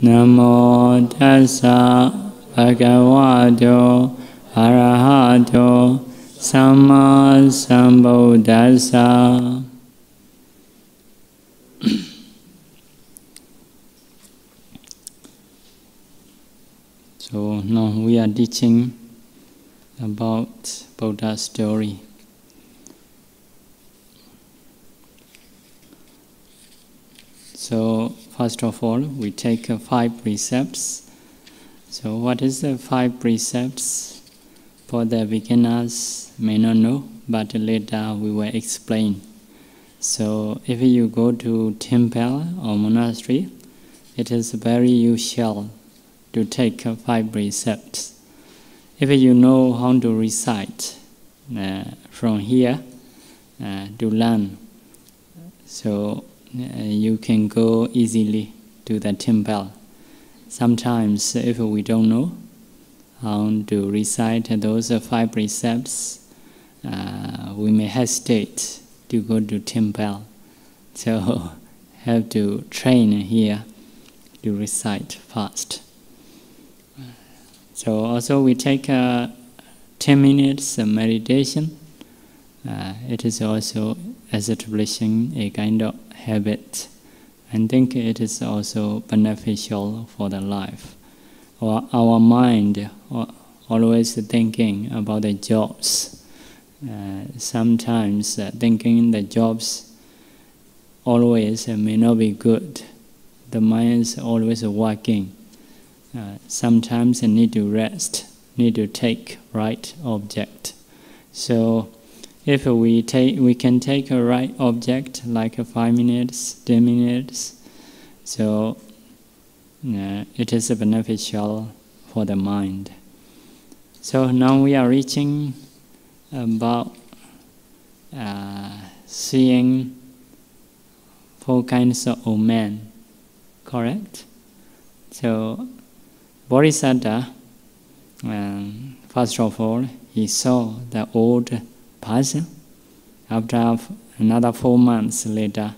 Namo tassa bhagavato arahato samma sambuddhassa. So now we are teaching about Buddha's story. So first of all, we take 5 precepts. So what is the 5 precepts? For the beginners may not know, but later we will explain. So if you go to temple or monastery, it is very usual to take 5 precepts. If you know how to recite from here to learn, so you can go easily to the temple. Sometimes if we don't know how to recite those 5 precepts, we may hesitate to go to temple. So have to train here to recite fast. So also we take 10 minutes meditation. It is also establishing a kind of habit. I think it is also beneficial for the life. Our mind always thinking about the jobs. Sometimes thinking the jobs always may not be good. The mind is always working. Sometimes you need to rest, need to take right object. So if we can take a right object like 5 minutes, 10 minutes, so it is beneficial for the mind. So now we are reaching about seeing 4 kinds of old men, correct? So Bodhisattva, first of all, he saw the old person. After another 4 months later,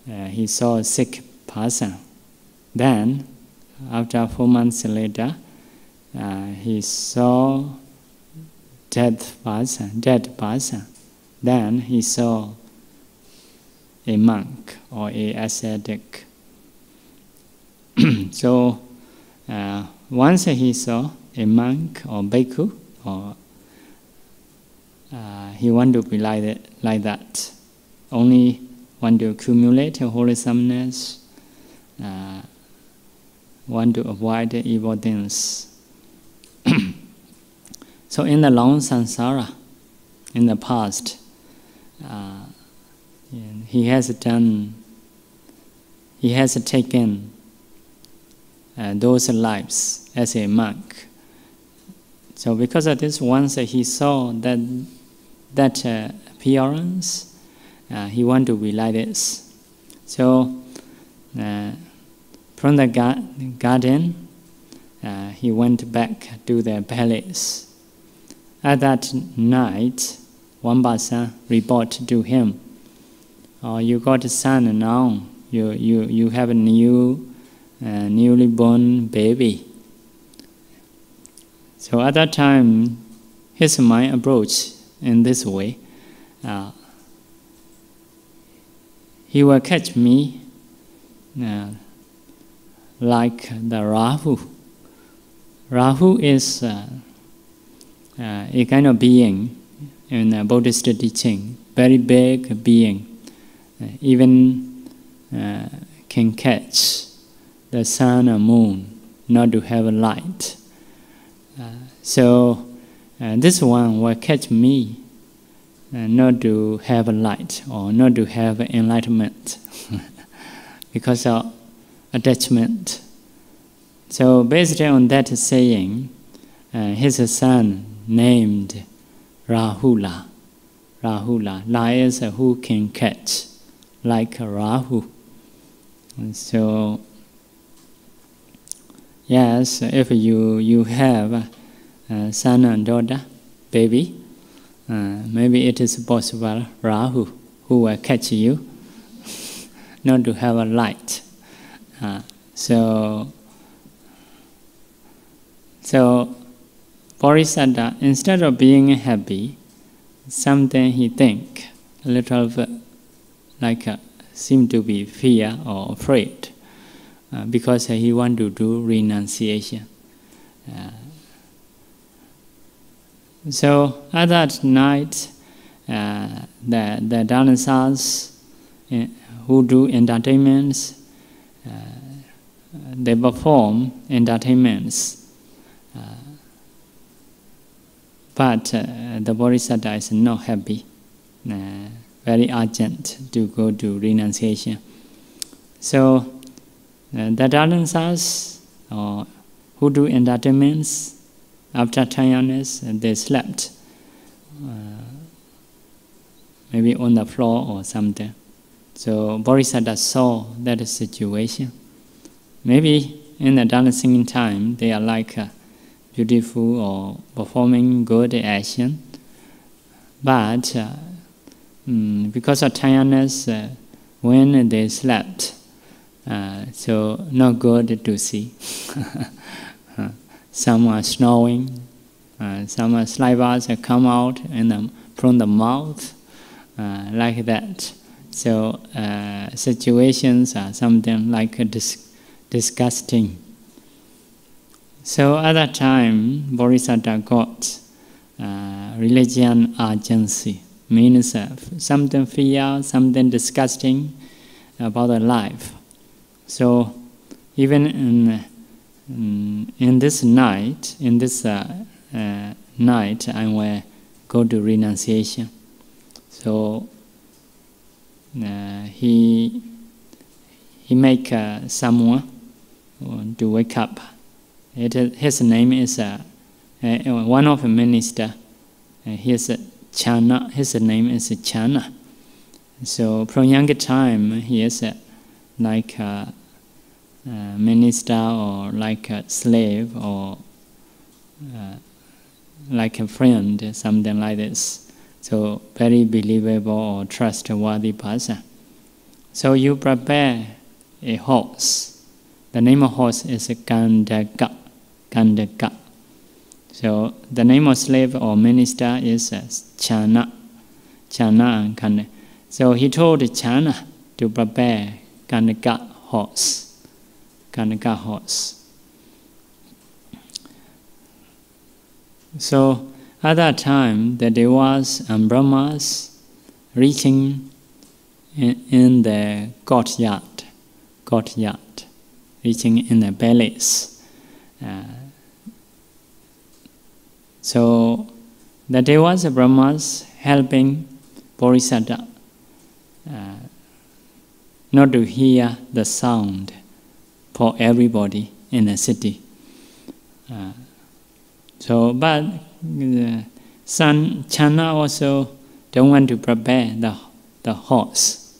he saw a sick person. Then, after 4 months later, he saw dead person. Then he saw a monk or a ascetic. So once he saw a monk or bhikkhu, or he want to be like that. Only want to accumulate wholesomeness, want to avoid evil things. So in the long samsara, in the past, he has taken those lives as a monk. So because of this, once he saw that appearance, he want to be like this. So from the garden, he went back to the palace. At that night, one person reported to him, "Oh, you got a son now. You have a newly born baby." So at that time, his mind approached in this way. He will catch me like the Rahu. Rahu is a kind of being in the Buddhist teaching, very big being, even can catch the sun or moon, not to have a light. So this one will catch me not to have a light or not to have enlightenment because of attachment. So based on that saying, his son named Rahula. La is who can catch, like Rahu. So yes, if you have a son and daughter, baby, maybe it is possible Rahu who will catch you, not to have a light. So Bodhisattva, instead of being happy, something he think a little bit like seem to be fear or afraid, because he want to do renunciation. So at that night, the dancers who do entertainments, they perform entertainments. But the Bodhisattva is not happy, very urgent to go to renunciation. So the dancers who do entertainments, after tiredness, they slept, maybe on the floor or something. So Bodhisattva saw that situation. Maybe in the dancing time, they are like beautiful or performing good action, but because of tiredness, when they slept, so not good to see. Some are snoring, some salivas come out from the mouth, like that. So situations are something like disgusting. So at that time, Bodhisattva got religion urgency, means something fear, something disgusting about the life. So even in this night, I will go to renunciation. So he make someone to wake up. His name is one of the minister. His name is Chana. So from younger time, he is like a minister or like a slave or like a friend, something like this. So very believable or trustworthy person. So you prepare a horse. The name of horse is Gandaka. So the name of slave or minister is Chana and Kanda. So he told Chana to prepare Gandaka horse. So at that time, the Devas and Brahmas reaching in the courtyard, reaching in the palace. So the Devas and Brahmas helping Bodhisattva not to hear the sound for everybody in the city. But son Chana also don't want to prepare the horse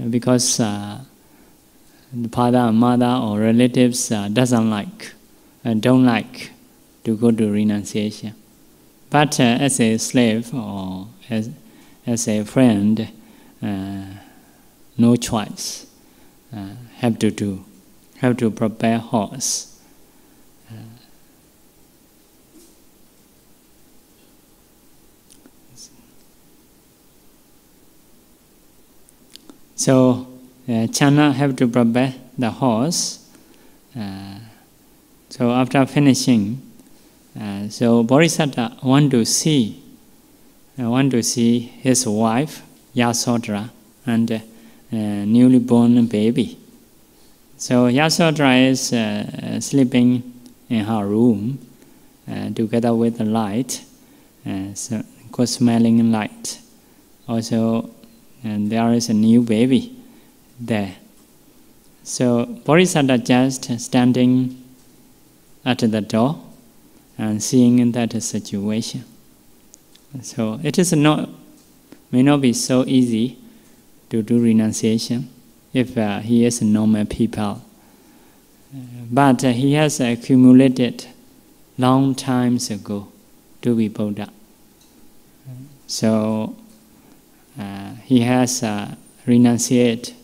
because the father and mother or relatives don't like to go to renunciation. But as a slave or as a friend, no choice. Have to prepare horse. So Chana have to prepare the horse. So after finishing, so Bodhisattva want to see his wife Yasodhara and newly born baby. So Yasodhara is sleeping in her room together with the light, so smelling light. Also, and there is a new baby there. So Bodhisattva just standing at the door and seeing that situation. So it is may not be so easy to do renunciation if he is a normal people. But he has accumulated long times ago to be Buddha. So he has renunciated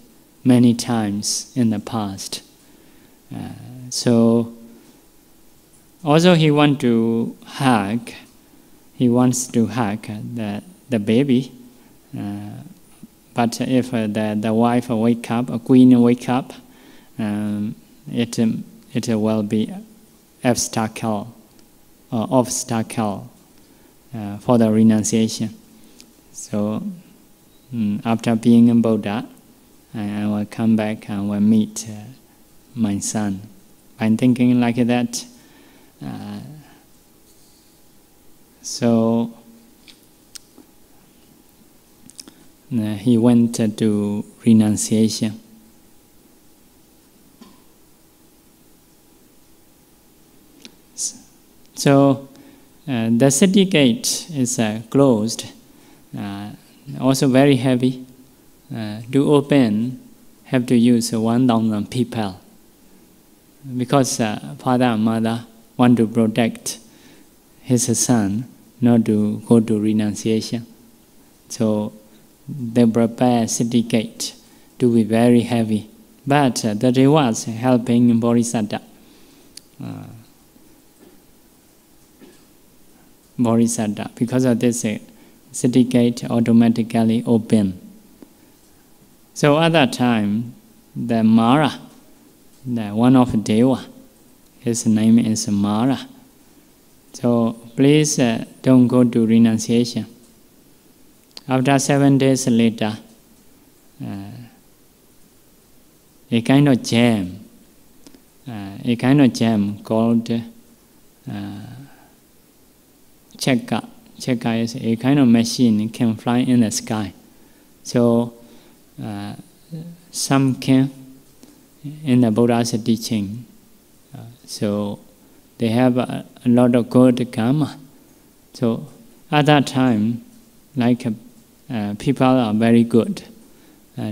many times in the past. So also he wants to hug the baby, but if the wife wake up, a queen wake up, it will be obstacle for the renunciation. So after being a Buddha, I will come back and will meet my son. I'm thinking like that. So he went to renunciation. So the city gate is closed, also very heavy. To open, have to use 1,000 people, because father and mother want to protect his son not to go to renunciation. So they prepare city gate to be very heavy. But the rewards helping Bodhisattva. Because of this, city gate automatically open. So at that time, the Mara, one of Deva, his name is Mara. So please don't go to renunciation. After 7 days later, a kind of gem called Cheka. Cheka is a kind of machine can fly in the sky. So some can in the Buddha's teaching. So they have a lot of good karma. So at that time, like people are very good,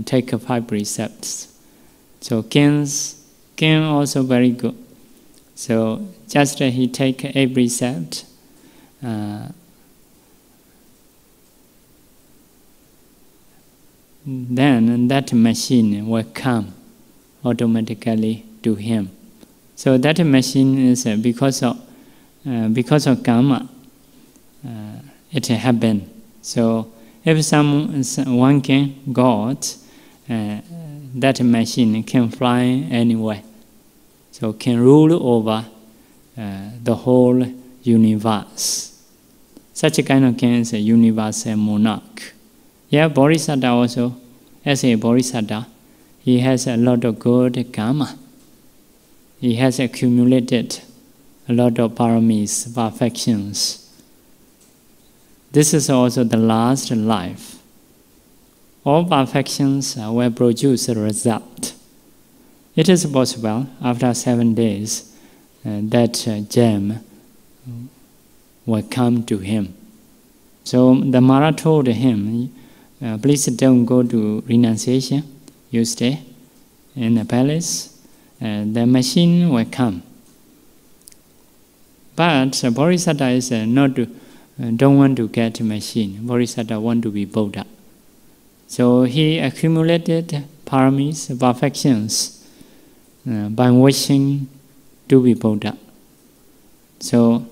take 5 precepts. So king also very good. So just he take a precept. Then that machine will come automatically to him. So that machine is because of karma, it happened. So if one can got, that machine can fly anywhere. So can rule over the whole universe. Such a kind of king is a universal monarch. Yeah, Bodhisattva also, as a Bodhisattva, he has a lot of good karma. He has accumulated a lot of paramis, perfections. This is also the last life. All perfections will produce a result. It is possible after 7 days that gem will come to him. So the Mara told him, please don't go to renunciation. You stay in the palace. The machine will come. But Bodhisattva is don't want to get a machine. Bodhisattva want to be Buddha. So he accumulated paramis, perfections, by wishing to be Buddha. So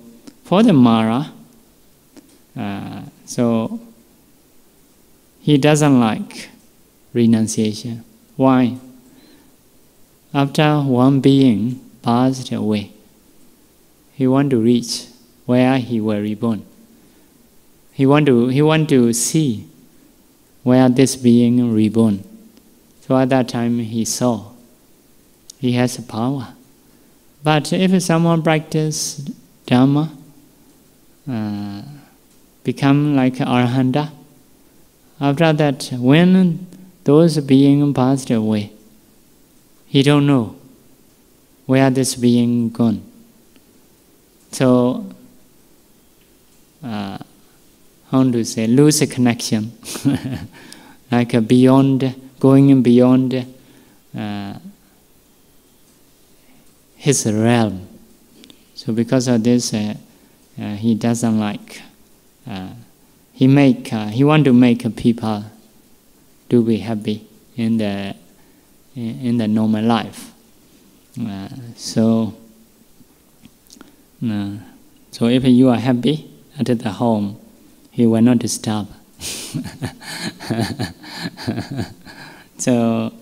for the Mara, so he doesn't like renunciation. Why? After one being passed away, he want to reach where he was reborn. He want to see where this being reborn. So at that time he saw he has power. But if someone practice Dhamma, become like Arahanta, after that, when those beings passed away, he don't know where this being gone. So, how to say, lose a connection, like going beyond his realm. So because of this, he doesn't like. He want to make people to be happy in the normal life. So if you are happy at the home, he will not disturb. So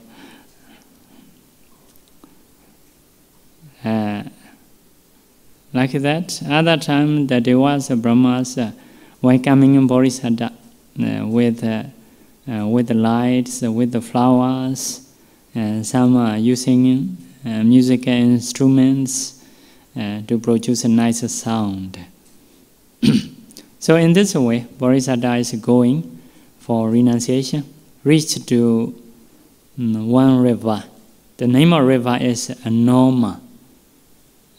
like that, other time the Devas, Brahmas, welcoming Bodhisattva with the lights, with the flowers, some are using musical instruments to produce a nice sound. So in this way, Bodhisattva is going for renunciation, reached to one river. The name of river is Anoma.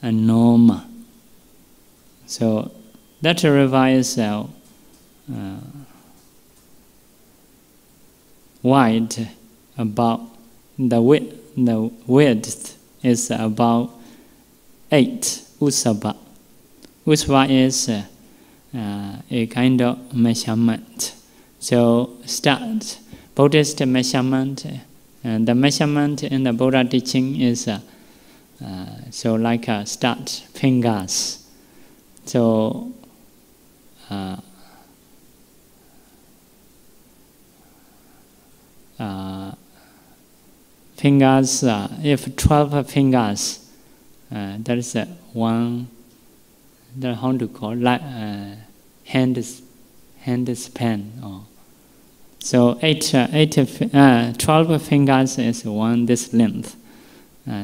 Anoma. So that river is wide, about the width is about 8 usaba. Usaba is a kind of measurement. So start Buddhist measurement, and the measurement in the Buddha teaching is so like start fingers. So fingers, if 12 fingers, that is one, how to call hand span. So 12 fingers is one this length.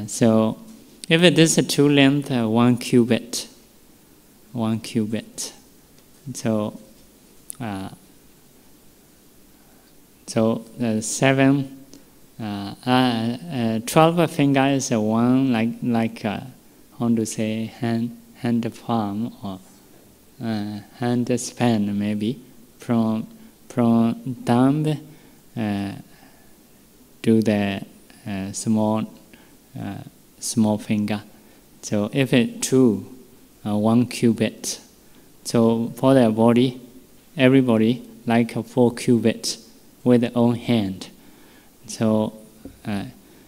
So if it is 2 length, 1 cubit. 1 cubit. So 12 fingers is one like how to say hand palm or hand span maybe from thumb to the small finger. So if it 1 cubit. So for the body, everybody like 4 cubits with their own hand. So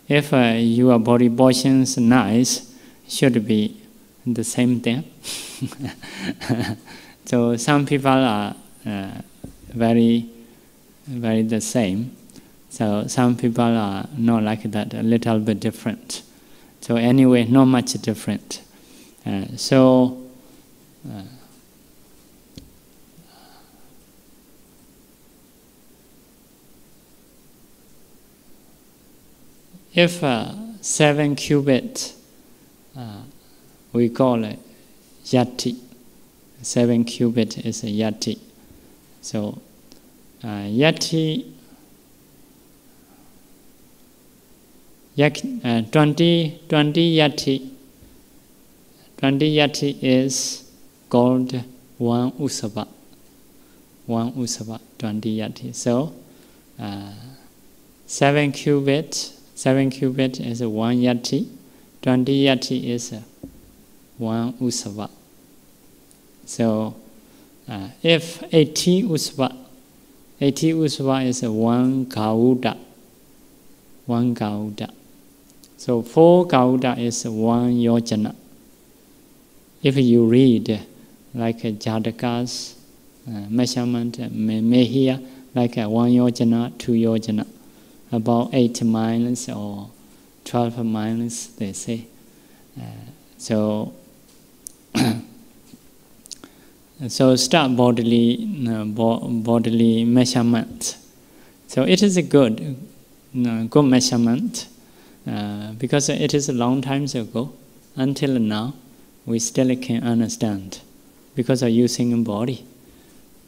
if your body portions nice, should be the same thing. So some people are very the same. So some people are not like that, a little bit different. So anyway, not much different. If 7 cubit, we call it yati. 7 cubit is a yati. So yati, 20 yati. 20 yati is called 1 usaba. 1 usaba, 20 yati. So 7 cubit is 1 yati. 20 yati is 1 usaba. So if 80 usaba is 1 gauda. 1 gauda. So 4 gauda is 1 yojana. If you read like Jataka's measurement, may hear like 1 yojana, 2 yojana, about 8 miles or 12 miles, they say. So start bodily measurement. So it is a good measurement because it is a long time ago. Until now, we still can understand because of using body.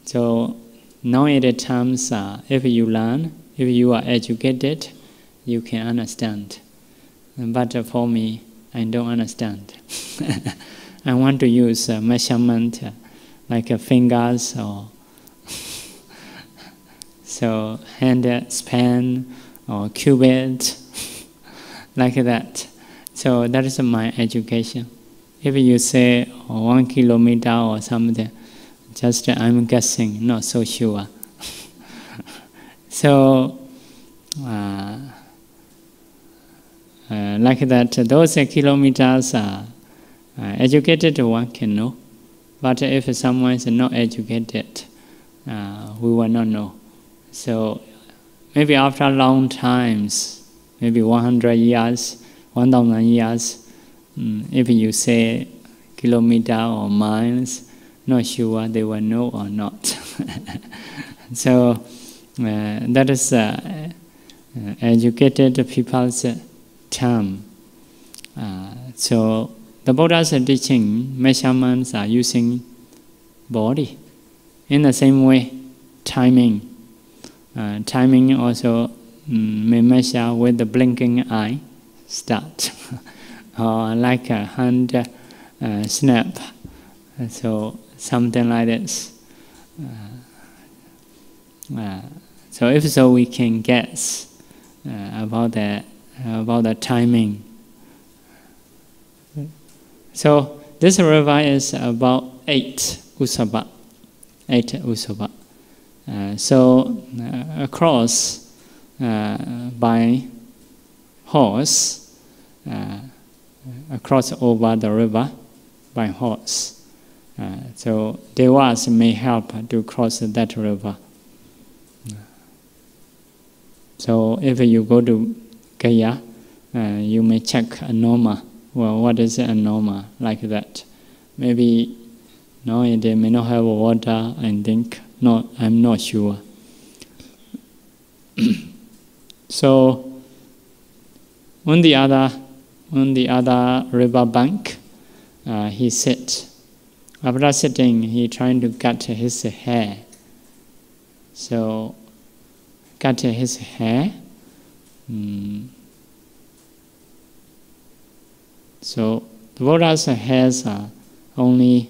So now at times, if you learn, if you are educated, you can understand. But for me, I don't understand. I want to use measurement like fingers or so hand span or cubit, like that. So that is my education. If you say 1 kilometer or something, just I'm guessing, not so sure. So like that, those kilometers are educated one can know. But if someone is not educated, we will not know. So maybe after long times, maybe 100 years, 1,000 years, if you say kilometer or miles, not sure they will know or not. So that is educated people's term. So the Buddha's teaching, measurements are using body. In the same way, timing. Timing also may measure with the blinking eye, start. Or like a hand snap. So something like this. So if so, we can guess about the timing. So this river is about 8 usaba. 8 usaba. So across by horse, across over the river by horse. So devas may help to cross that river. So if you go to Gaya, you may check a norma. Well, what is a norma like that? Maybe no, they may not have water. I think no, I'm not sure. So on the other river bank, he sits. After sitting, he trying to cut his hair. So cut his hair. So the Buddha's hairs are only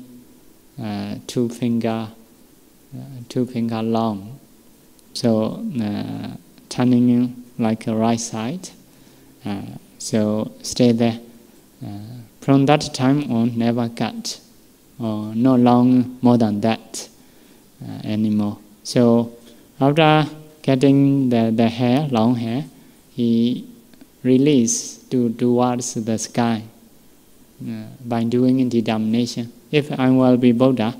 2 finger long. So turning like a right side. So stay there. From that time on, never cut, or no long more than that anymore. So after getting the hair, long hair, he released towards the sky by doing determination. If I will be Buddha,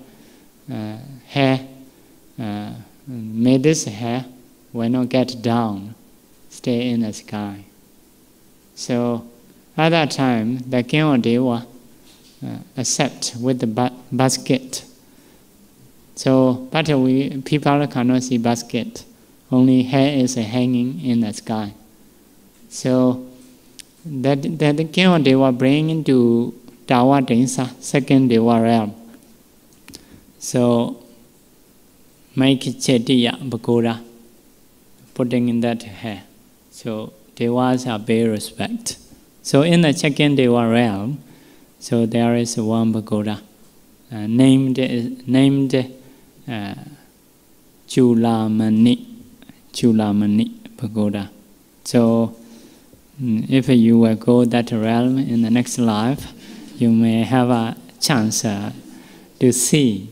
may this hair will not get down, stay in the sky. So at that time, the king of Deva accept with the basket. So, but people cannot see basket. Only hair is hanging in the sky. So that the king of Deva bring into Tawa Densa, second Deva realm. So make Chetiya Pagoda, putting in that hair. So Devas are pay respect. So in the second Deva realm, so there is one pagoda named Chulamani pagoda. So if you will go that realm in the next life, you may have a chance to see.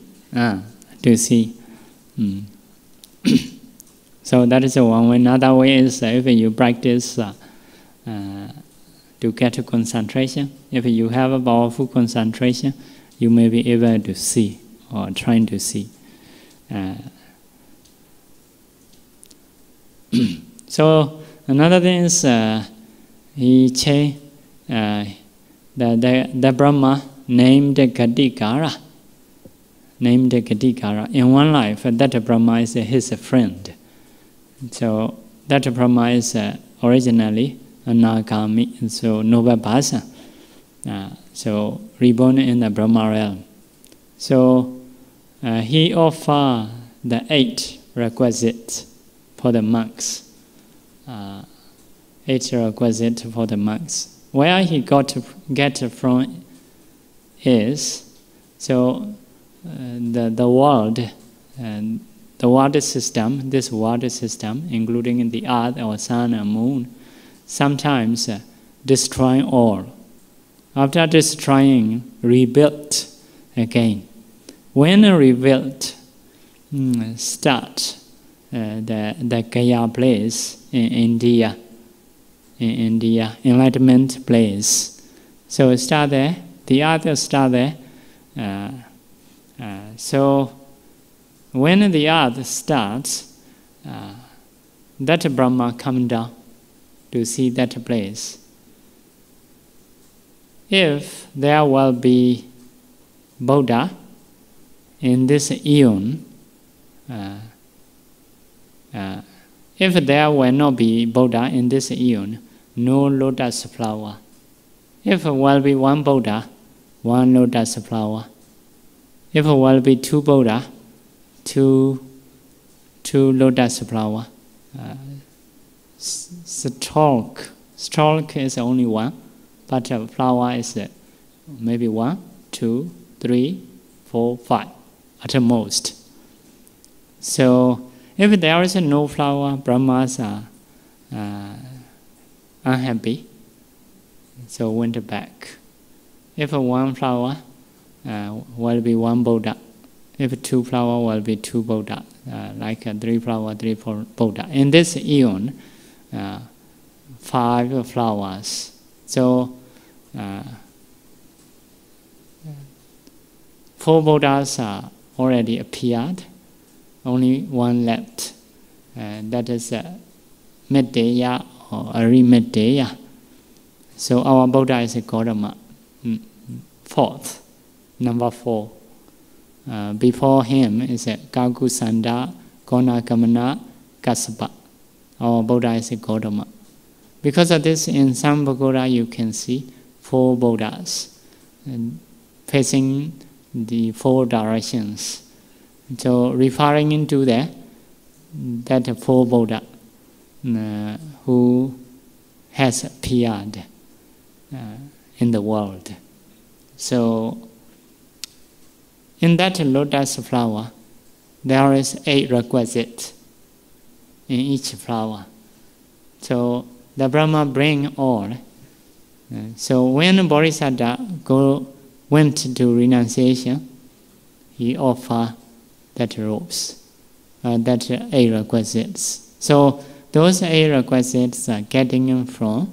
So that is one way. Another way is if you practice to get concentration. If you have a powerful concentration, you may be able to see or trying to see. So another thing is he changed the Brahma named Gadikara. Named Gadikara. In one life, that Brahma is his friend. So that Brahma is originally Anagami, so noble person. So reborn in the Brahma realm. So he offered the 8 requisites for the monks. 8 requisites for the monks. Where he get from is so the world and the water system. This water system, including the earth or sun and moon, sometimes destroying all. After destroying, rebuilt again. When rebuilt, start the Gaya place in India. in India, enlightenment place. So start there, the earth start there. So when the earth starts, that Brahma come down to see that place. If there will be Buddha in this eon, if there will not be Buddha in this eon, no lotus flower. If there will be one Buddha, one lotus flower. If there will be two Buddha, two lotus flower. Stalk is only one, but flower is maybe 1, 2, 3, 4, 5 at most. So if there is no flower, Brahmas are unhappy, so went back. If one flower will be one Buddha, if two flower will be two Buddha, like 3 flower, 3 Buddha. In this eon, 5 flowers. So 4 Buddhas are already appeared, only one left. That is Meddeya or Arimeddeya. So our Buddha is a Gautama, 4th, number 4. Before him is a Kakusanda, Gonagamana, Kassapa. Our Buddha is a Gautama. Because of this, in Sambhagora you can see 4 Buddhas facing the 4 directions. So referring into that 4 Buddha who has appeared in the world. So in that lotus flower, there is 8 requisites in each flower. So the Brahma bring all. So when Bodhisattva went to renunciation, he offered that robes, that 8 requisites. So those 8 requisites are getting from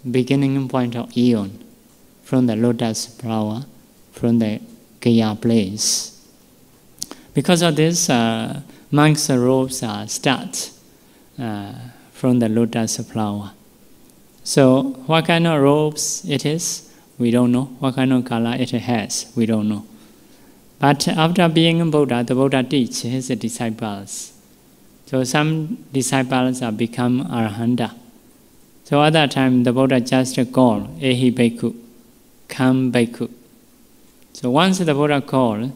beginning point of eon, from the lotus flower, from the Gaya place. Because of this, monks' robes are start from the lotus flower. So what kind of robes it is, we don't know. What kind of color it has, we don't know. But after being a Buddha, the Buddha teaches his disciples. So some disciples are become Arahanta. So at that time, the Buddha just called, Ehi Bhikkhu, come Bhikkhu. So once the Buddha called,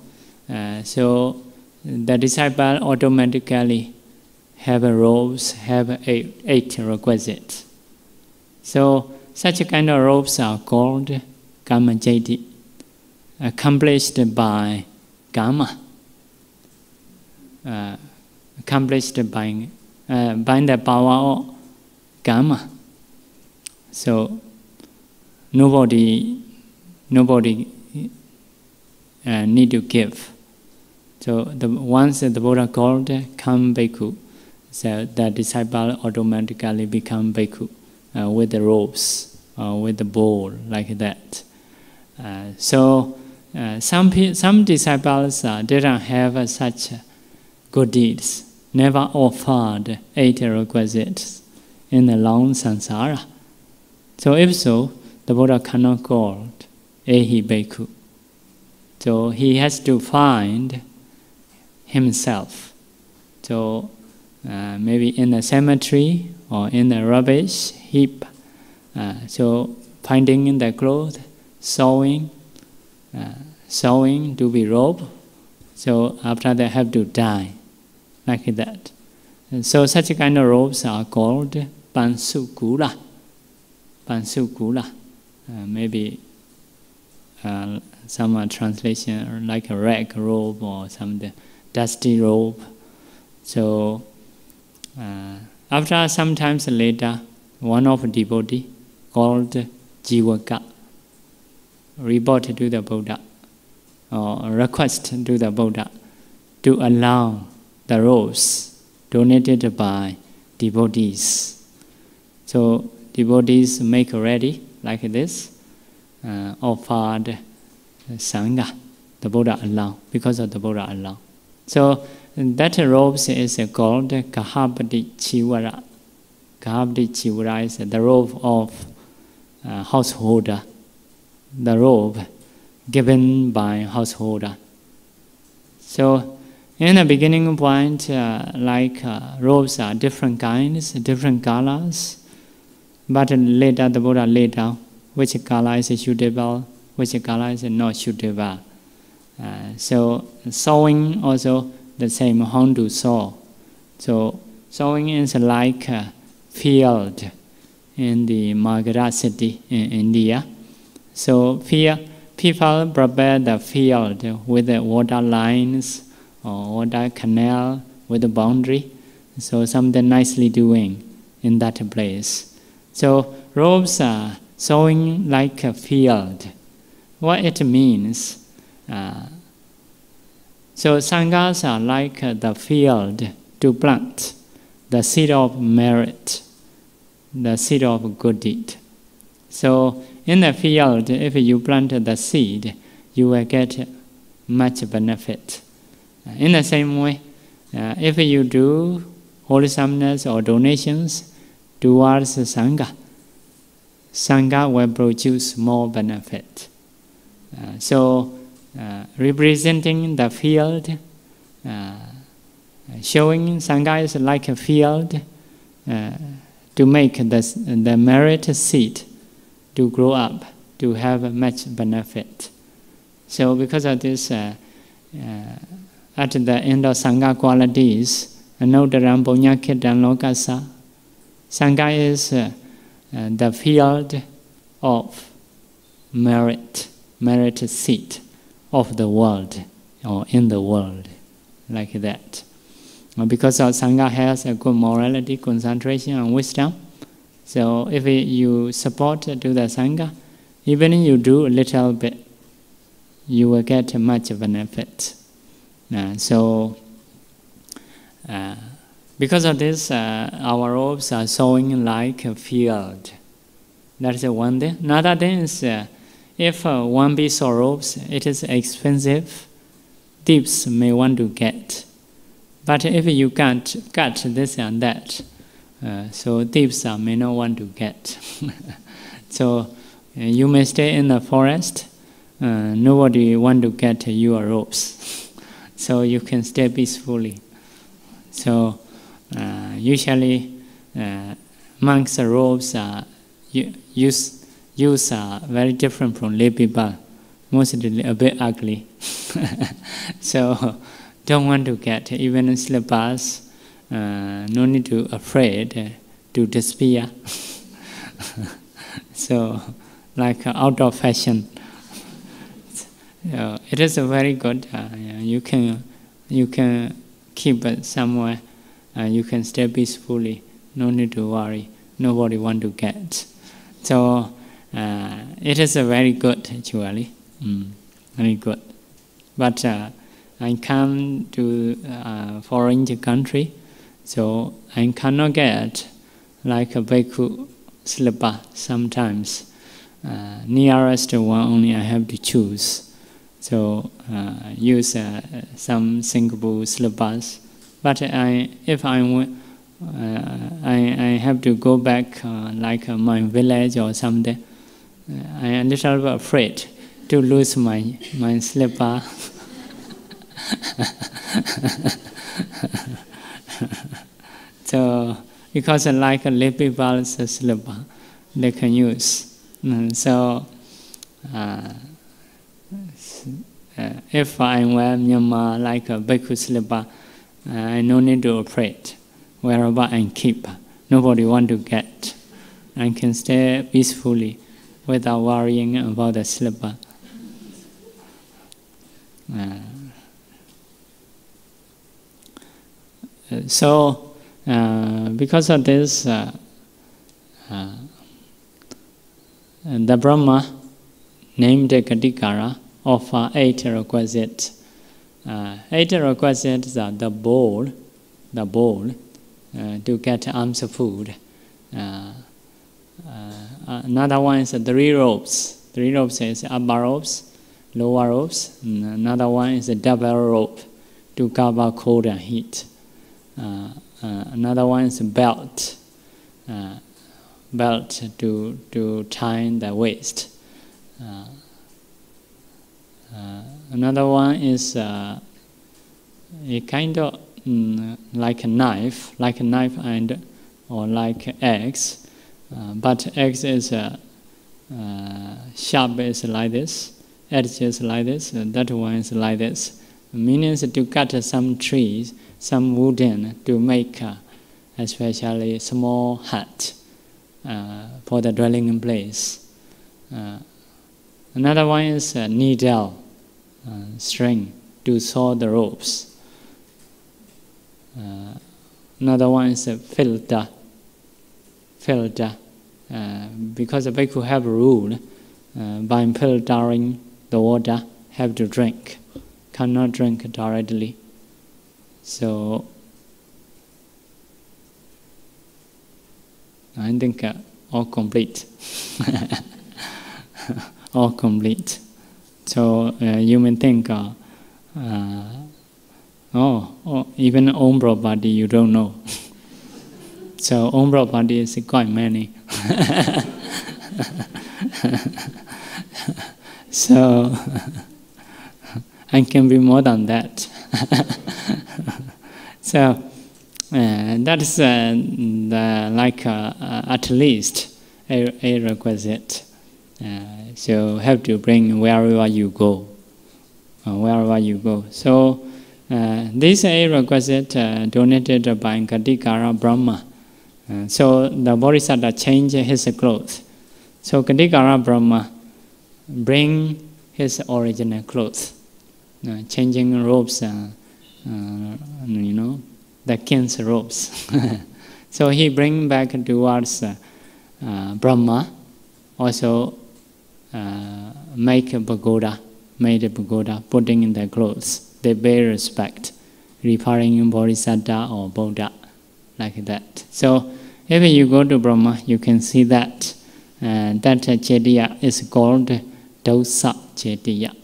so the disciple automatically have robes, have 8 requisites. So such kind of robes are called Kamajati, accomplished by Kama, accomplished by the power of Kama. So nobody need to give. So once the Buddha called, come Bhikkhu, so the disciple automatically become Bhikkhu with the robes, with the bowl, like that. So some disciples didn't have such good deeds, never offered 8 requisites in the long samsara. So if so, the Buddha cannot call Ehi Bhikkhu. So he has to find himself. So maybe in the cemetery or in the rubbish heap. So finding in the clothes, sewing to be robed. So after they have to die, like that. And so such kind of robes are called Pansukula. Pansukula. Maybe some translation like a rag robe or some dusty robe. So after some times later, one of the devotee called Jivaka reported to the Buddha or request to the Buddha to allow the robes donated by devotees So devotees make ready like this, offered Sangha, the Buddha alone, because of the Buddha alone. So that robes is called Kahabadi Chivara. Kahabadi Chivara is the robe of householder, the robe given by householder. So in the beginning point, robes are different kinds, different colors, but later the Buddha laid down which color is suitable, which color is not suitable. So sewing also the same, how to sew. So sewing is like a field in the Magadha city in India. So people prepare the field with the water lines or water canal with a boundary. So something nicely doing in that place. So robes are sewing like a field. What it means? So sanghas are like the field to plant the seed of merit, the seed of good deed. So in the field, if you plant the seed, you will get much benefit. In the same way, if you do wholesomeness or donations towards Sangha, Sangha will produce more benefit. So representing the field, showing Sangha is like a field to make the merit seed to grow up, to have much benefit. So because of this, at the end of Sangha qualities, Anodharam Punyakhitam Lokasa, Sangha is the field of merit seed of the world, or in the world, like that. Because our Sangha has a good morality, concentration, and wisdom, so if you support to the Sangha, even if you do a little bit, you will get much benefit. Because of this, our robes are sewing like a field. That's one thing. Another thing is, if one piece of robes, it is expensive, thieves may want to get. But if you can't cut this and that, so thieves may not want to get. So you may stay in the forest, nobody want to get your robes. So you can stay peacefully. So usually monks' robes are use are very different from lay people, mostly a bit ugly. So don't want to get even slippers. No need to afraid to despair. So like out of fashion. It is a very good. You can keep it somewhere. You can stay peacefully. No need to worry. Nobody want to get. So it is a very good actually. Very good. But I come to foreign country, so I cannot get like a bhikkhu slipper sometimes. Nearest one only I have to choose. So use some Singapore slippers. But if I have to go back like my village or something, I am a little bit afraid to lose my slipper. So because like a lay people's slipper, they can use. So if I wear Myanmar like a bhikkhu slipper, I no need to afraid. Wherever I keep, nobody want to get. I can stay peacefully without worrying about the slipper. So because of this, the Brahma named Katikara offer 8 requisites. 8 requisites are the bowl to get alms food, Another one is 3 robes. 3 robes is upper robes, lower robes. And another one is a double robe to cover cold and heat. Another one is a belt, belt to tie the waist. Another one is a kind of like a knife and or like axe, but axe is sharp is like this, edge is like this, that one is like this. Means to cut some trees, some wooden to make especially small hut for the dwelling place. Another one is a needle, string to sew the ropes. Another one is a filter. Because the bhikkhu have a rule, by filtering the water, have to drink. Cannot drink directly. So I think all complete. All complete. So you may think, even own property you don't know. So own property is quite many. So I can be more than that. So that is at least a requisite. So have to bring wherever you go. So this a requisite donated by Katikara Brahma. So the Bodhisattva changed his clothes. So Katikara Brahma bring his original clothes, changing robes, the king's robes. So he bring back towards Brahma, also made a pagoda, putting in their clothes. They pay respect, referring Bodhisattva or Buddha, like that. So if you go to Brahma, you can see that that Chetiya is called Dosa Chetiya.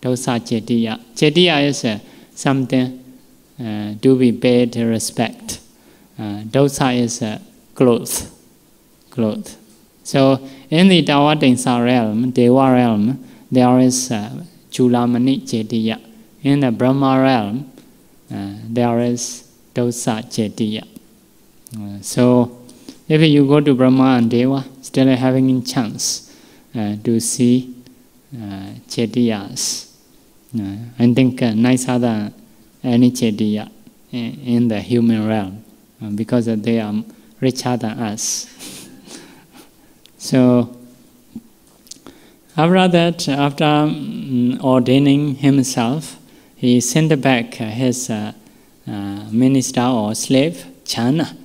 Dosa Chetiya. Chetiya is something to be paid respect. Dosa is clothes. So in the Tawadinsa realm, Deva realm, there is Chulamani Chetiya. In the Brahma realm, there is Dosa Chetiya. So if you go to Brahma and Deva, still having chance to see Chetiyas. I think nicer than any Chetiya in the human realm, because they are richer than us. So after that, after ordaining himself, he sent back his minister or slave, Chana.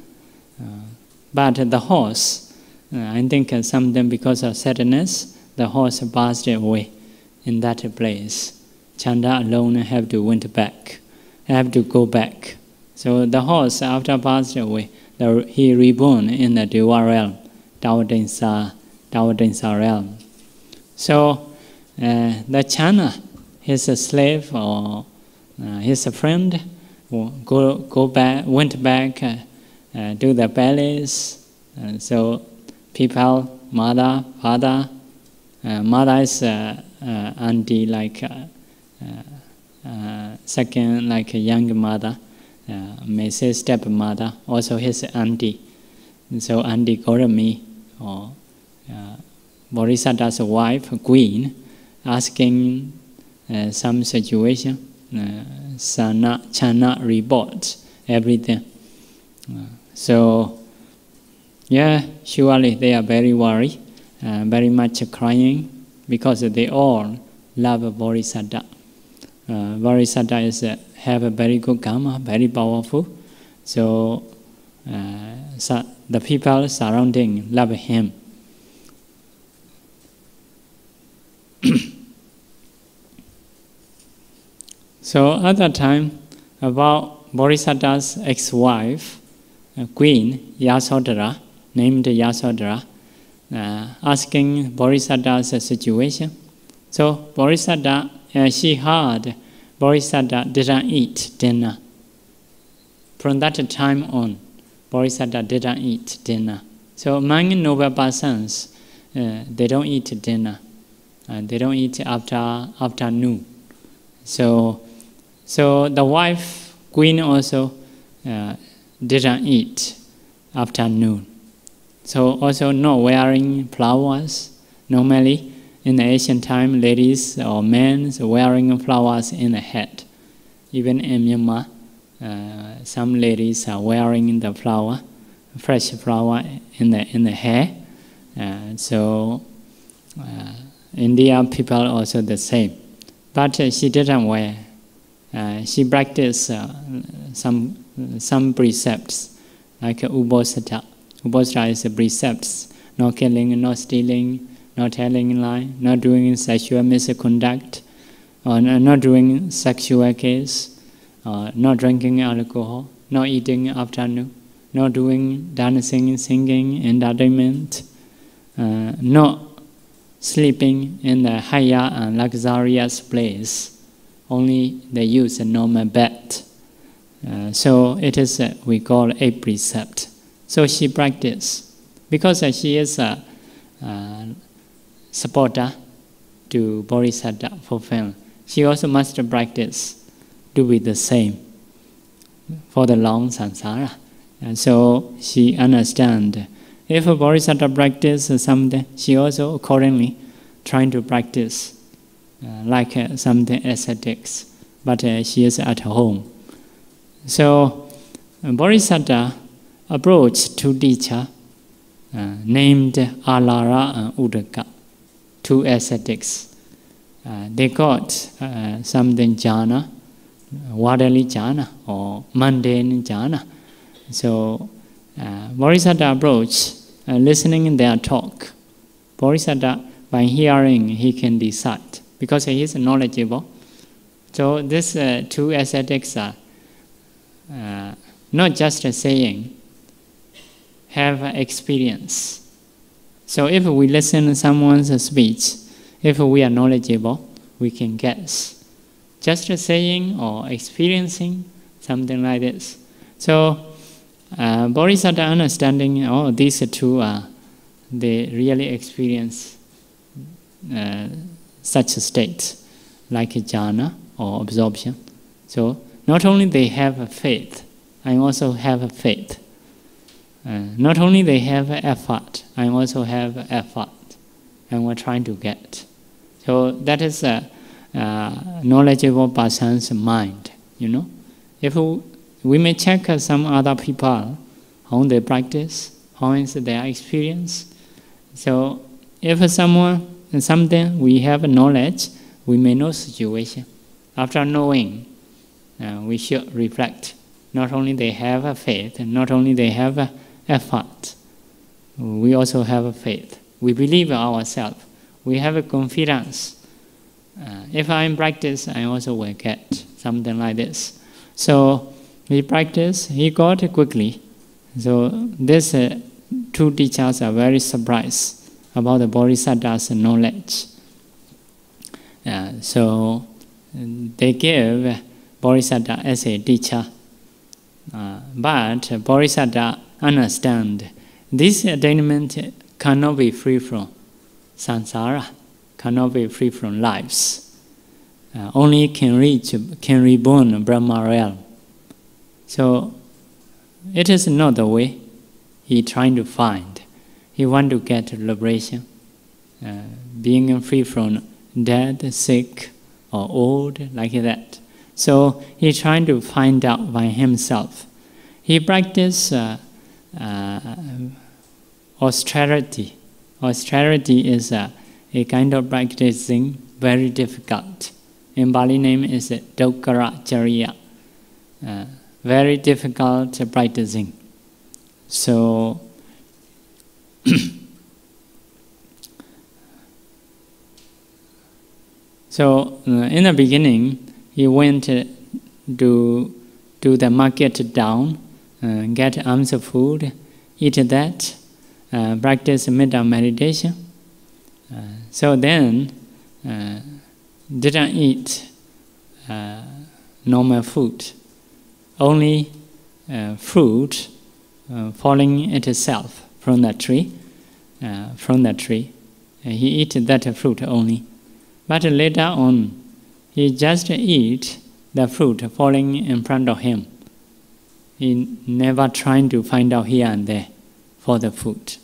But the horse, I think something because of sadness, the horse passed away in that place. Chanda alone have to go back. So the horse, after passed away, he reborn in the Deva realm, Tawadinsa realm. So the Chana, his slave or his friend, went back to the palace. So people, mother, father, mother is auntie, like second, like a young mother, may say stepmother, also his auntie. So auntie Gautami, or Bodhisattva's wife, queen, asking some situation. Chana reports everything. So yeah, surely they are very worried, very much crying, because they all love Bodhisattva. Bodhisattva have a very good karma, very powerful. So the people surrounding love him. So at that time, about Bodhisattva's ex-wife, Queen Yasodhara, named Yasodhara, asking Bodhisattva's situation. So Bodhisattva, she heard Bodhisattva didn't eat dinner. From that time on, Bodhisattva didn't eat dinner. So among noble persons, they don't eat dinner. They don't eat after noon. So the wife, queen also didn't eat after noon. So also not wearing flowers. Normally, in the ancient time, ladies or men wearing flowers in the head. Even in Myanmar, some ladies are wearing the flower, fresh flower in the hair. So India people also the same. But she didn't wear. She practiced some precepts like Uposatha. Uposatha is precepts: not killing, not stealing, not telling lie, not doing sexual misconduct, or not doing sexual case, not drinking alcohol, not eating after noon, not doing dancing, singing, entertainment, not sleeping in the higher and luxurious place. Only they use a normal bed. So it is we call a precept. So she practiced because she is a supporter to Bodhisattva fulfill. She also must practice to be the same for the long samsara. And so she understands. If a Bodhisattva practices something, she also accordingly trying to practice like something ascetics, but she is at home. So Bodhisattva approached two teachers named Alara and Uddaka, two ascetics. They got something jhana, worldly jhana or mundane jhana. So Bodhisattva approached, listening their talk. Bodhisattva, by hearing, he can decide because he is knowledgeable. So these two ascetics are not just saying, have experience. So if we listen to someone's speech, if we are knowledgeable, we can guess. Just saying or experiencing something like this. So Bodhisattva understanding, these two they really experience such a state, like a jhana or absorption. So not only they have a faith, I also have a faith. Not only they have effort, I also have effort, and we're trying to get. So that is a knowledgeable person's mind, If we may check some other people, how they practice, how is their experience. So if something we have knowledge, we may know situation. After knowing, we should reflect. Not only they have a faith, not only they have a effort, we also have a faith. We believe in ourselves. We have a confidence. If I practice, I also will get something like this. So he practiced, he got it quickly. So these two teachers are very surprised about the Bodhisattva's knowledge. So they give Bodhisattva as a teacher. But Bodhisattva understand this attainment cannot be free from samsara, cannot be free from lives. Only can reborn Brahma realm. So it is not the way he trying to find. He want to get liberation, being free from dead, sick, or old, like that. So he trying to find out by himself. He practice austerity. Austerity is a kind of practicing very difficult. In Pali name is Dokkaracharya. Very difficult practicing. So in the beginning, he went to the market down, get alms of food, eat that, practice metta meditation. So then, didn't eat normal food, only fruit falling itself from the tree. He eat that fruit only. But later on, he just eat the fruit falling in front of him. He never trying to find out here and there for the food.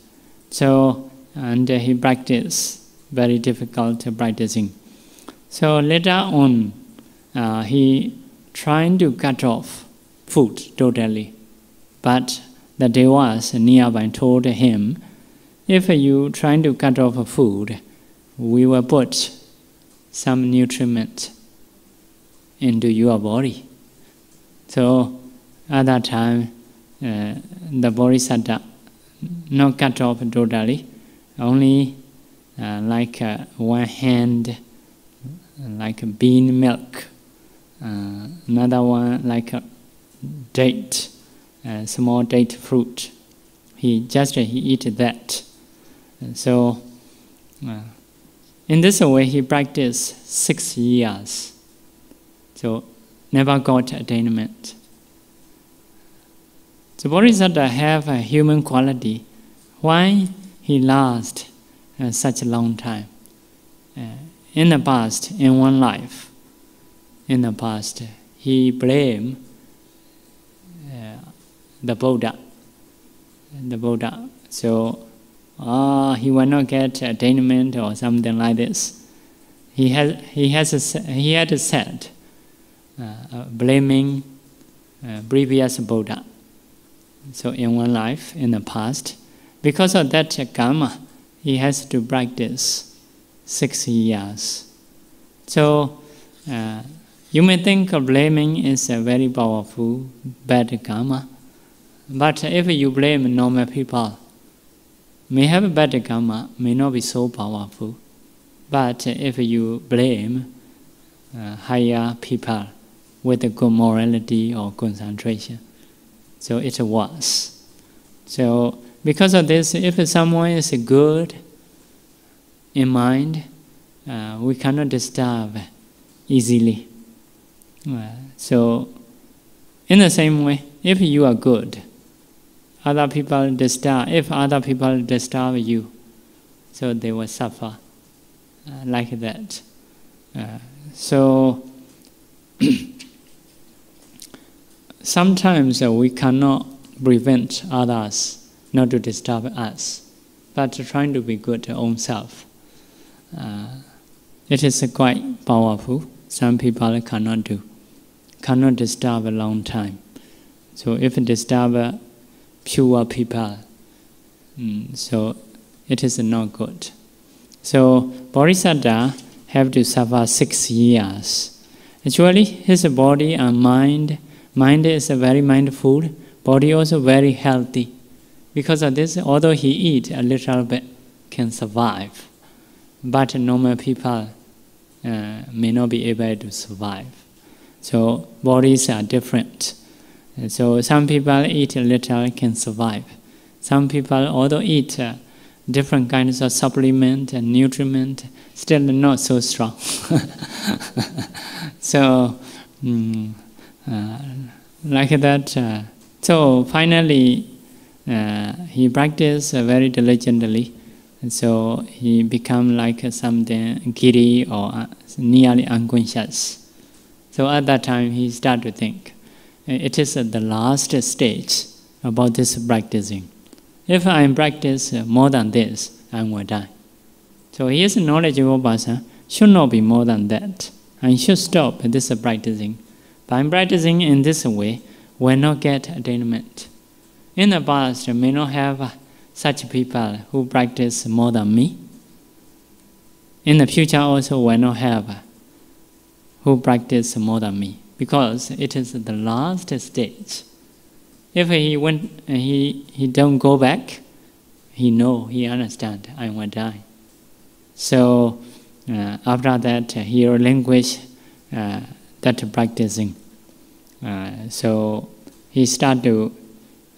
So, and he practiced very difficult practicing. So later on, he trying to cut off food totally. But the devas nearby told him, if you trying to cut off food, we will put some nutriment into your body. So at that time, the Bodhisattva not cut off totally, only like one hand, like bean milk, another one like a date, small date fruit. He eat that. So in this way he practiced 6 years. So never got attainment. The Bodhisattva have a human quality. Why he last such a long time? In the past, in one life, in the past, he blamed the Buddha. So he will not get attainment or something like this. He had said blaming previous Buddha. So in one life, in the past, because of that karma, he has to practice 6 years. So you may think of blaming is a very powerful bad karma, but if you blame normal people, may have a bad karma, may not be so powerful. But if you blame higher people with a good morality or concentration, so it works. So because of this, if someone is good in mind, we cannot disturb easily. So in the same way, if you are good, if other people disturb you, so they will suffer like that. So sometimes we cannot prevent others not to disturb us, but trying to be good to own self. It is quite powerful. Some people cannot disturb a long time. So if disturb pure people, so it is not good. So Bodhisattva have to suffer 6 years. Actually, his body and mind is very mindful, body also very healthy. Because of this, although he eat a little bit, can survive. But normal people may not be able to survive. So bodies are different. So some people eat a little, can survive. Some people, although eat different kinds of supplement and nutriment, still not so strong. So like that. So finally, he practiced very diligently. And so he become like something giddy or nearly unconscious. So at that time he started to think, it is the last stage about this practicing. If I practice more than this, I will die. So his knowledgeable person should not be more than that. I should stop this practicing. By practicing in this way, will not get attainment. In the past, may not have such people who practice more than me. In the future also will not have who practice more than me, because it is the last stage. If he don't go back, he understand, I will die. So after that, he relinquished that practicing. So he start to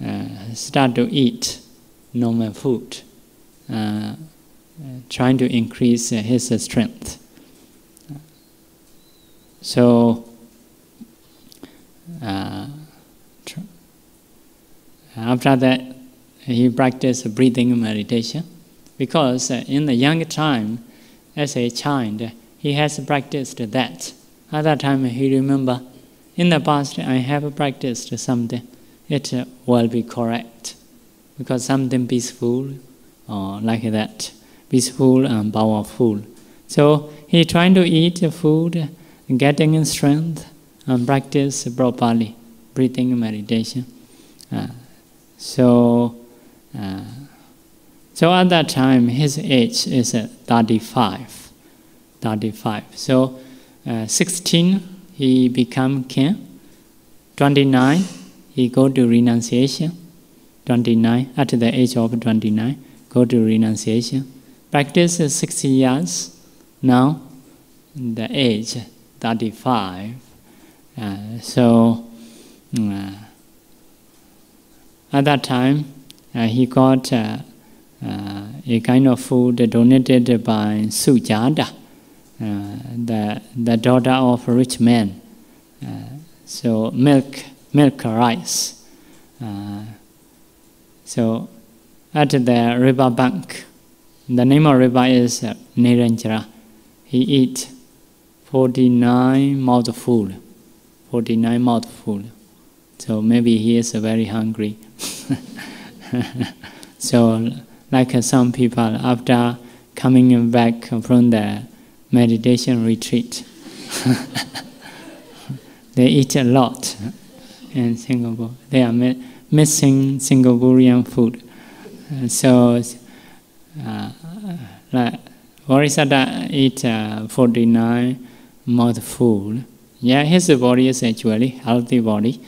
eat normal food. trying to increase his strength. So after that, he practiced breathing meditation, because in the young time, as a child, he has practiced that. At that time, he remember, in the past, I have practiced something. It will be correct, because something peaceful, or like that, peaceful and powerful. So he trying to eat food, getting strength, and practice properly breathing meditation. So at that time, his age is 35. So 16, he become king. 29, he go to renunciation. 29, at the age of 29, go to renunciation. Practice 60 years. Now, the age 35. At that time, he got a kind of food donated by Sujata, the daughter of a rich man. So milk rice. So at the river bank, the name of river is Niranjara. He eat 49 mouthful. So maybe he is very hungry. So like some people, after coming back from the meditation retreat, they eat a lot in Singapore. They are missing Singaporean food. So like Bodhisattva eat 49 mouthful. Yeah, his body is actually healthy body.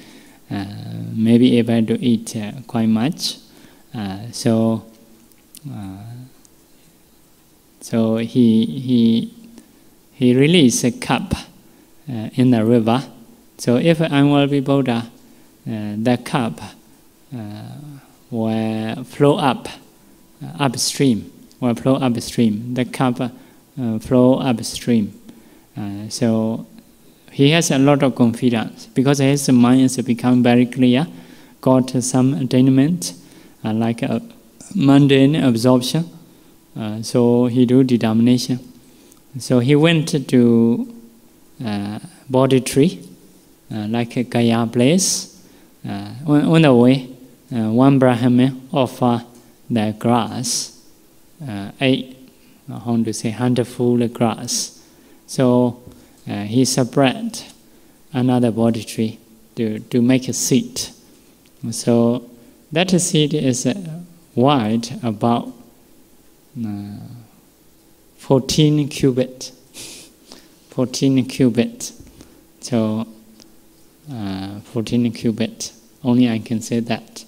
Maybe able to eat quite much. So he released a cup in the river. So if I will be Buddha, the cup will flow upstream. The cup flow upstream. So he has a lot of confidence, because his mind is become very clear, got some attainment, like a mundane absorption. So he do determination. So he went to Bodhi tree, like a Gaya place. On the way, one Brahmin offered the grass, handful grass. So he spread another Bodhi tree to make a seat. So that seat is wide, about 14 cubit. 14 cubit. So 14 cubit. Only I can say that.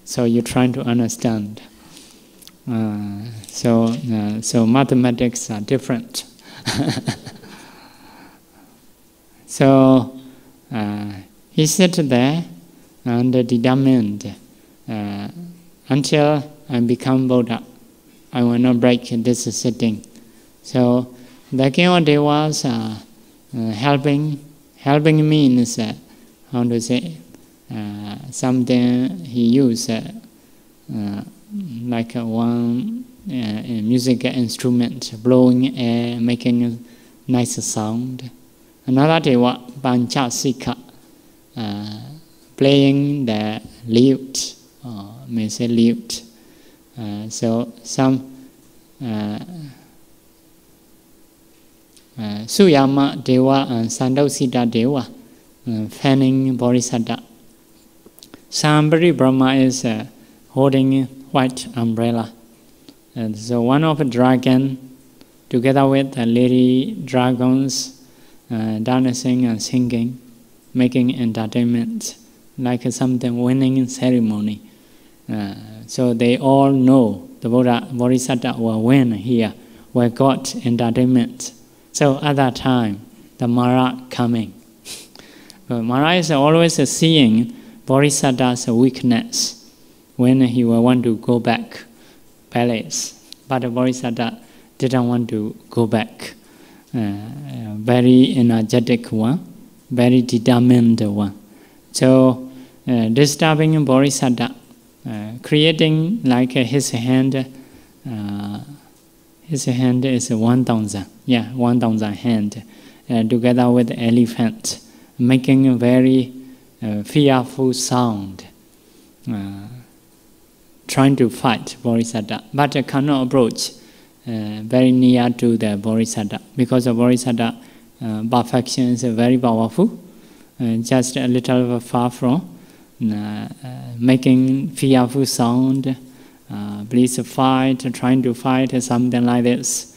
So you're trying to understand. So mathematics are different. So he sat there and determined, until I become Buddha, I will not break this sitting. So the king of devas helping means how to say, something he used like one music instrument, blowing air, making a nice sound. Another deva, Panchasika, playing the lute, or may say lute. So some Suyama Deva and Sandosita Deva, fanning Bodhisattva. Sambari Brahma is holding white umbrella. And so one of the dragon, together with the lady dragons, dancing and singing, making entertainment, like something winning ceremony. So they all know the Bodhisattva will win here, will got entertainment. So at that time, the Mara coming. Mara is always seeing Bodhisattva's weakness. when he will want to go back palace. But the Bodhisattva didn't want to go back. Very energetic one, very determined one. So disturbing Bodhisattva, creating like his hand is 1,000. Yeah, 1,000 hand, together with the elephant, making a very fearful sound, trying to fight Bodhisattva, but cannot approach very near to the Bodhisattva, because the Bodhisattva perfection is very powerful, just a little far from, making fearful sound, please fight, trying to fight, something like this.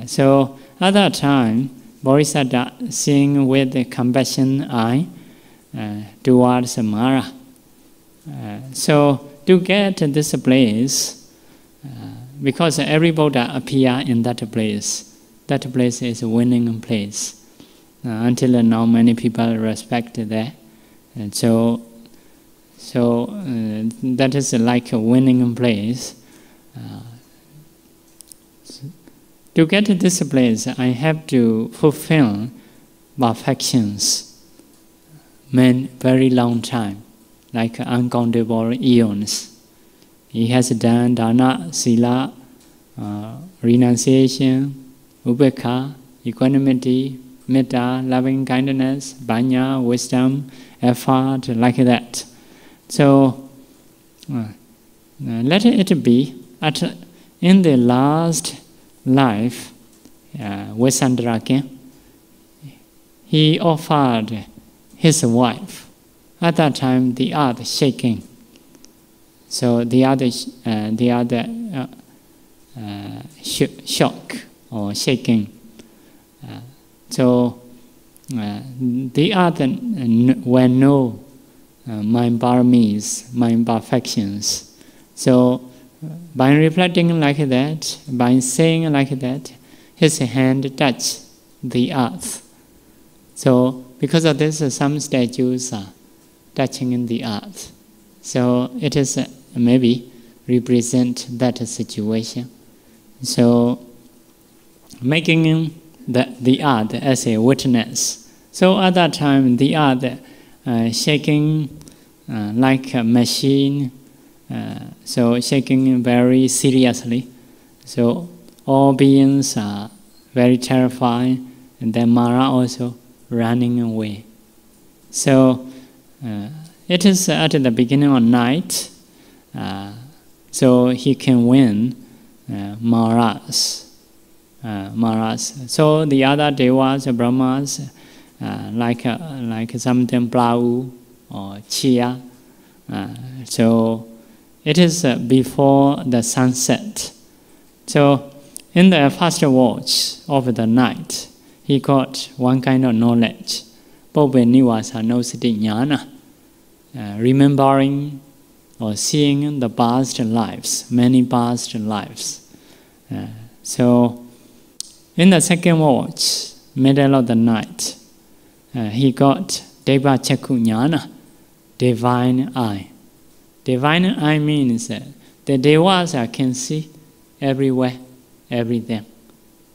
So at that time, Bodhisattva seeing with the compassion eye towards Mara. So to get this place, because every Buddha appear in that place is a winning place. Until now, many people respect that, and so that is like a winning place. To get to this place, I have to fulfill perfections, mean very long time, like uncountable eons. He has done dana, sila, renunciation, ubekha, equanimity, metta, loving kindness, panya, wisdom, effort, like that. So let it be. In the last life, with Sandrake, he offered his wife. At that time, the earth shaking. So the other shock or shaking. So the other will know my paramis, my imperfections. So by reflecting like that, by saying like that, his hand touched the earth. So because of this, some statues are touching in the earth. So it is maybe represent that situation. So making the earth as a witness. So at that time, the earth shaking like a machine, so shaking very seriously. So all beings are very terrified, and then Mara also running away. So it is at the beginning of night, so he can win Maras. So the other devas, Brahmas, like something Pa-Auk or Chia. So it is before the sunset. So in the first watch of the night, he got one kind of knowledge. Remembering or seeing the past lives, many past lives. So in the second watch, middle of the night, he got Deva Chakku Jnana, divine eye. Divine eye means that the devas can see everywhere, everything.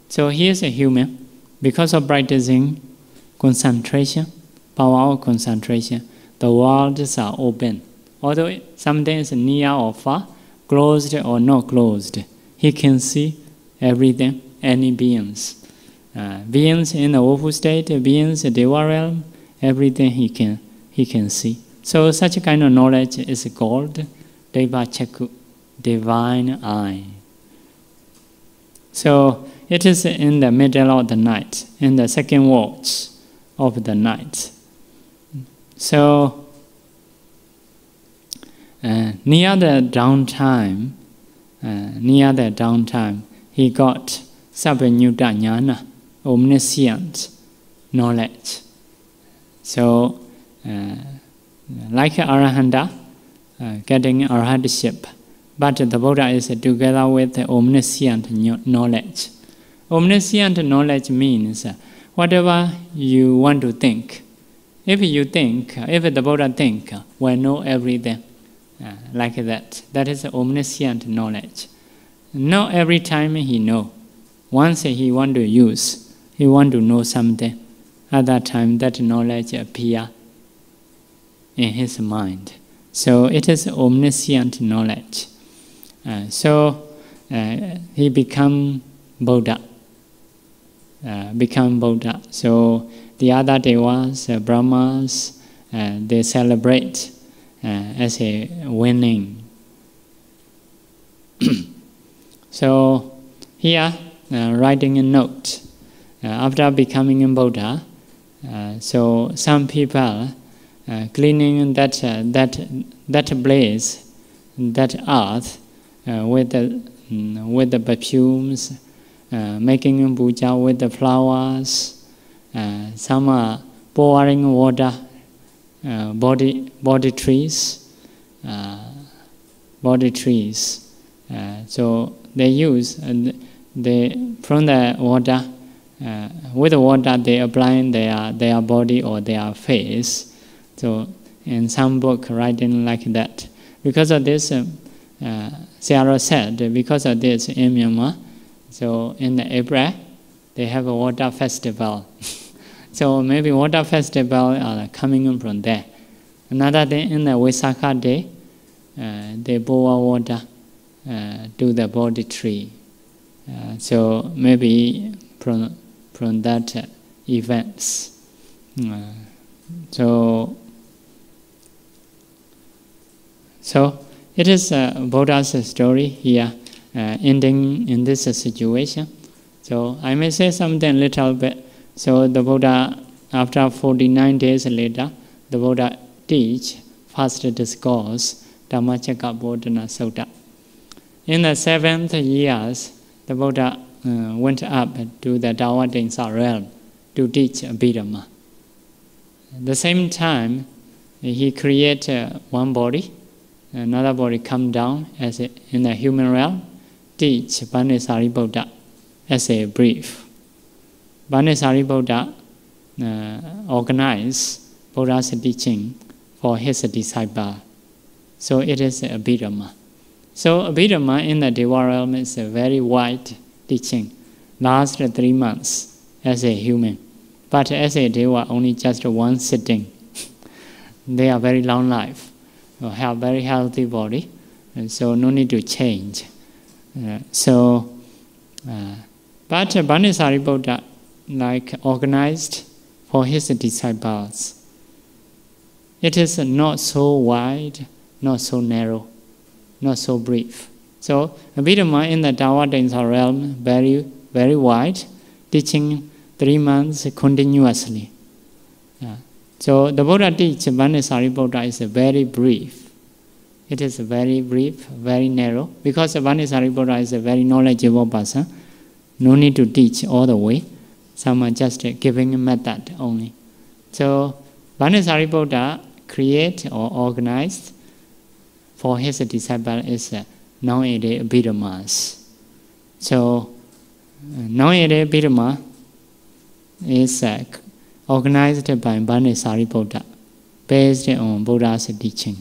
So he is a human. Because of practicing concentration, power of concentration, the worlds are open. Although something is near or far, closed or not closed, he can see everything, any beings. Beings in the awful state, beings in the deva realm, everything he can see. So such a kind of knowledge is called Deva Chakku, divine eye. So it is in the middle of the night, in the second watch of the night. So near the downtime, he got Sabanyuta Jnana, omniscient knowledge. So like Arahanta, getting arhatship, but the Buddha is together with the omniscient knowledge. Omniscient knowledge means whatever you want to think. If the Buddha think, we know everything. like that. That is omniscient knowledge. Not every time he know. Once he want to use, he want to know something. At that time, that knowledge appear in his mind. So it is omniscient knowledge. He become Buddha. So the other devas, Brahmas, they celebrate as a winning. So here, writing a note, after becoming a Buddha, so some people cleaning that place, that earth, with the perfumes, making puja with the flowers, some are pouring water, body trees. So they use from the water. With the water, they apply their body or their face. So in some book writing like that. Because of this, Sarah said, because of this in Myanmar, so in the April, they have a water festival. So maybe water festival are coming from there. Another day, in the Vaisakha day, they pour water to the body tree. So maybe from that events. So it is Buddha's story here, ending in this situation. So I may say something little bit. So the Buddha, after 49 days later, the Buddha teach first discourse, Dhammacakkappavattana Sutta. In the 7th years, the Buddha went up to the Dhamma realm to teach Abhidhamma. At the same time, he created one body, another body come down as in the human realm, teach Sariputta as a brief. Sariputta organized Buddha's teaching for his disciple. So it is Abhidhamma. So Abhidhamma in the Deva realm is a very wide teaching. Lasts 3 months as a human. But as a Deva, only just one sitting. They are very long life, have very healthy body, and so no need to change. But Sariputta organized for his disciples. It is not so wide, not so narrow, not so brief. So Abhidhamma in the Dhamma realm very, very wide, teaching 3 months continuously. So the Buddha teach Sariputta is very brief. It is very brief, very narrow, because Sariputta is a very knowledgeable person. No need to teach all the way. Some are just giving a method only. So Sariputta create or organized for his disciple is nowadays Abhidhammas. So nowadays Abhidhamma is organized by Sariputta based on Buddha's teaching.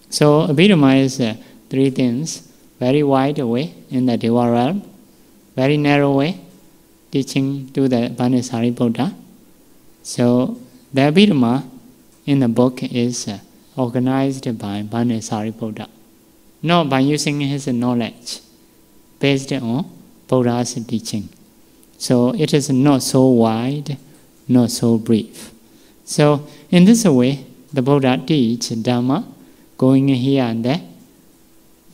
So Abhidhamma is 3 things: very wide way in the Deva realm, very narrow way, teaching to the Sariputta. So the Abhidhamma in the book is organized by Sariputta, not by using his knowledge, based on Buddha's teaching. So it is not so wide, not so brief. So in this way, the Buddha teach Dhamma, going here and there,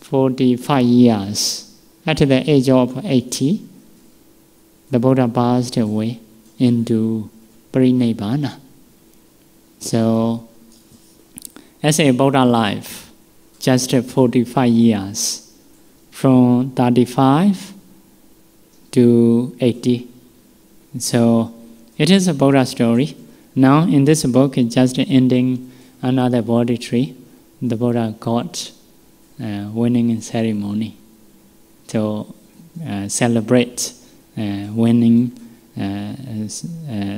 45 years. At the age of 80, the Buddha passed away into Parinibbana. So as a Buddha life, just 45 years, from 35 to 80. So it is a Buddha story. Now in this book, it's just ending another body tree. The Buddha got winning ceremony. So celebrate winning,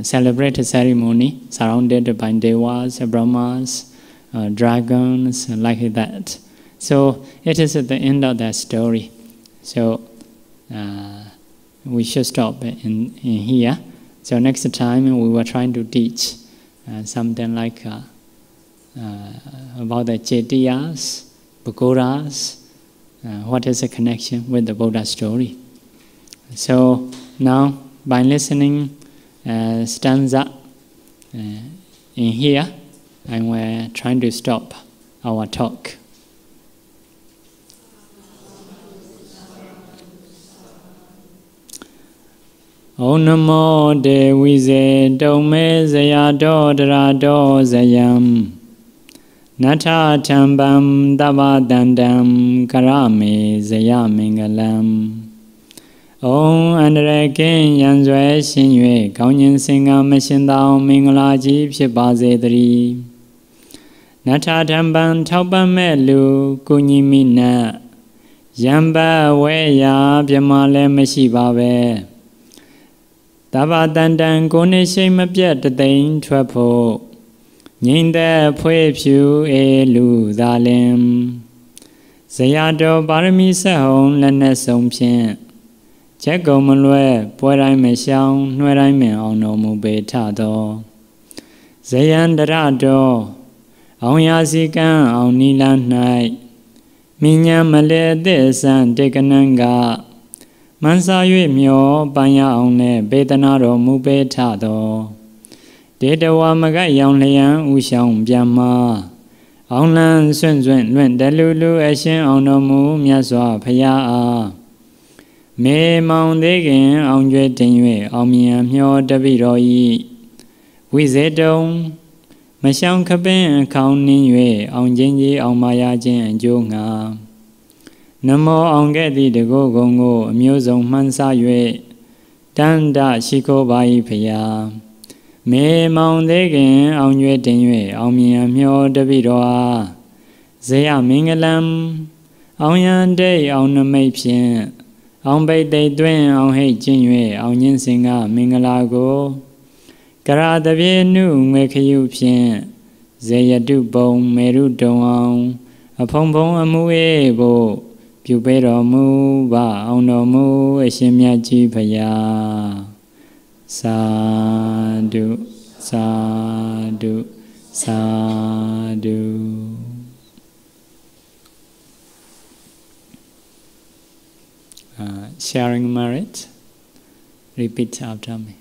celebrate a ceremony surrounded by devas, brahmas, dragons, like that. So it is at the end of that story. So we should stop in here. So next time we were trying to teach something like about the Chetiyas, Pagodas, what is the connection with the Buddha story. So now by listening stanza in here, and we're trying to stop our talk. Om Namo Devize Dome Zayado Drado Zayam Natha Chambam Davadandam Karame Zayamingalam Om Andrekin Yanzwe Shinwe Kaunyin Singa Meshindao Mingalaji Pshibazedri Natha Chambam Taupa Melu Kunyimina Yamba Weya Pyamale Meshibabe Davadandam Kunishim Pyat Dain Trapo Nyinda Pue Pyu Elu Dalim Zayado Barami Sahon Lanesom Pien Cheko Malwe Puerai Me Xiang Nuerai Me Ono Mube Tado Zayan Darado Aung Yasikan Aung Nilan Nai Minya Male Desan Dekananga Mansa Yue Myo Banya Aung Ne Bedanaro Mube Tado Dedawa Maga Yang Lian Ushang Byama Aung Lan Sun Zun Luen Delulu Ashin Aung No Mu Myaswa Phaya A Me Maung Degen Aung Jue Tingyue Aung Mian Myo Dabiro Yi Wizedong Mashang Kaben Kaung Ninyue Aung Jinji Aung Maya Jin Junga Namo Aung Gedi De Go Gongo Myozong Mansa Yue Danda Shiko Bai Phaya Me Maung Degen Aung Jue Tingyue Aung Mian Myo Dabiro A Zaya Mingalam Aung Yan Day Aung Namei Pien Aung Bei Day Duen Aung Hei Jinyue Aung Yin Singa Mingalago Kara Dabye Nu Mekayu Pien Zaya Du Bong Meru Dong Aung Apong Bong Amu Ebo Pubero Mu Ba Aung No Mu Eshimya Ji Phaya Sadhu Sadhu Sadhu. Sharing merit. Repeat after me.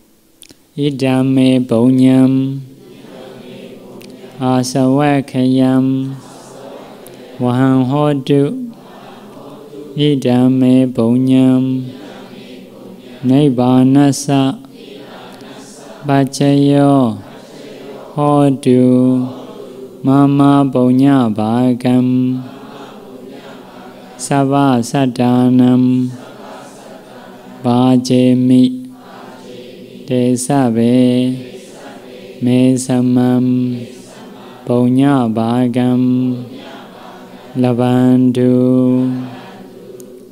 Idame Bonyam Asawakayam Wahang Hodu Idame Bonyam Nibbanasa Bachayo Hodu Mama Bonya Bhagam Sava Sadanam Bhajemi Desabe Me Samam Bonya Bhagam Lavandu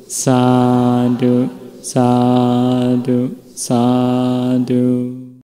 Sadhu Sadhu Sadhu.